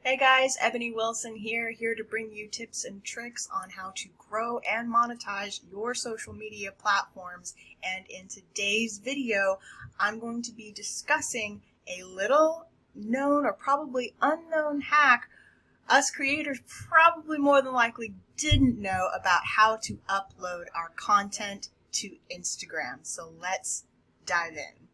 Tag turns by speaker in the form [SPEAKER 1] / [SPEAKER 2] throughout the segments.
[SPEAKER 1] Hey guys, Ebony Wilson here to bring you tips and tricks on how to grow and monetize your social media platforms. And in today's video, I'm going to be discussing a little known or probably unknown hack us creators probably more than likely didn't know about how to upload our content to Instagram. So let's dive in.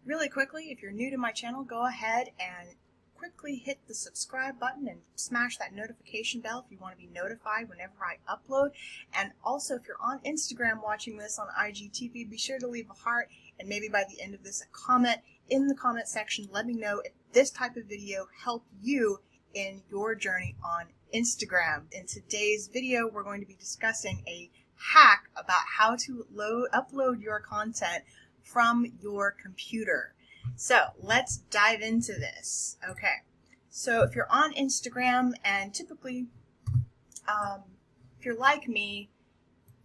[SPEAKER 1] Really quickly, if you're new to my channel, go ahead and quickly hit the subscribe button and smash that notification bell if you want to be notified whenever I upload. And also, if you're on Instagram watching this on IGTV, be sure to leave a heart and maybe by the end of this a comment in the comment section. Let me know if this type of video helped you in your journey on Instagram. In today's video, we're going to be discussing a hack about how to upload your content from your computer. So let's dive into this. Okay, so if you're on Instagram, and typically if you're like me,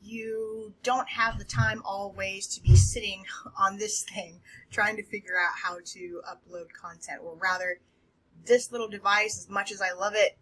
[SPEAKER 1] you don't have the time always to be sitting on this thing trying to figure out how to upload content, or rather this little device, as much as I love it,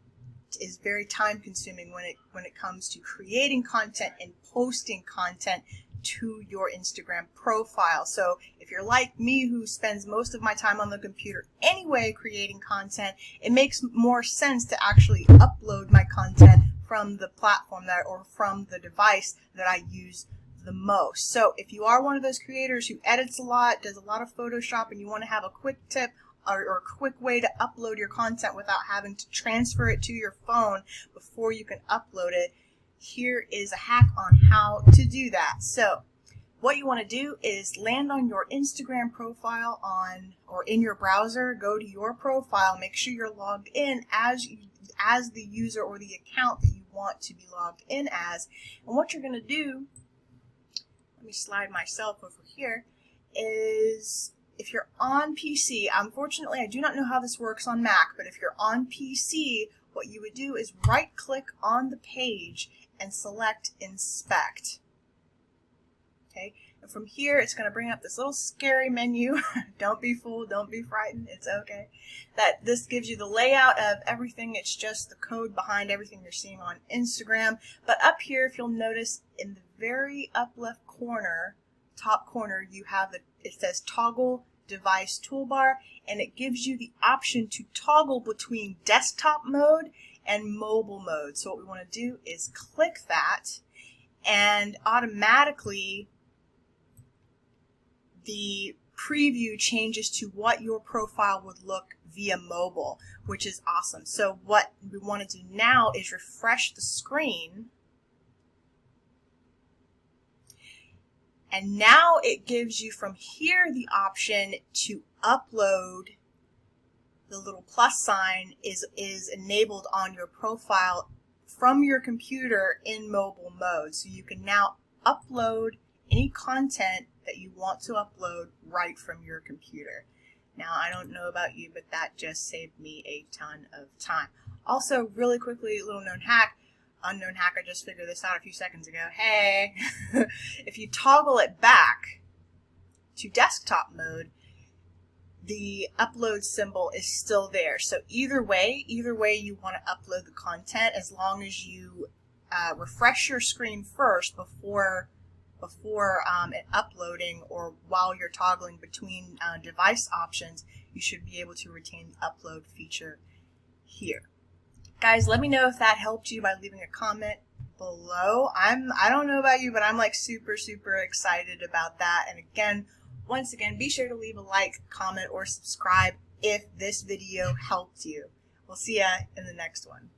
[SPEAKER 1] is very time consuming when it comes to creating content and posting content to your Instagram profile. So if you're like me, who spends most of my time on the computer anyway creating content, it makes more sense to actually upload my content from the platform or from the device that I use the most. So if you are one of those creators who edits a lot, does a lot of Photoshop, and you want to have a quick tip or a quick way to upload your content without having to transfer it to your phone before you can upload it, here is a hack on how to do that. So what you want to do is land on your Instagram profile or in your browser, go to your profile, make sure you're logged in as the user or the account that you want to be logged in as. And what you're going to do, let me slide myself over here, is if you're on PC, unfortunately I do not know how this works on Mac, but if you're on PC, what you would do is right click on the page and select inspect. Okay, and from here it's going to bring up this little scary menu. Don't be fooled, don't be frightened, it's okay. That this gives you the layout of everything. It's just the code behind everything you're seeing on Instagram. But up here, if you'll notice, in the very up left corner, top corner, you have it says toggle device toolbar, and it gives you the option to toggle between desktop mode and mobile mode. So what we want to do is click that, and automatically the preview changes to what your profile would look via mobile, which is awesome. So what we want to do now is refresh the screen, and now it gives you from here the option to upload. The little plus sign is enabled on your profile from your computer in mobile mode. So you can now upload any content that you want to upload right from your computer. Now, I don't know about you, but that just saved me a ton of time. Also, really quickly, a little unknown hack, I just figured this out a few seconds ago. Hey, if you toggle it back to desktop mode, the upload symbol is still there. So either way you want to upload the content, as long as you refresh your screen first before it uploading, or while you're toggling between device options, you should be able to retain the upload feature here. Guys, let me know if that helped you by leaving a comment below. I don't know about you, but I'm like super excited about that. And once again, be sure to leave a like, comment, or subscribe if this video helped you. We'll see ya in the next one.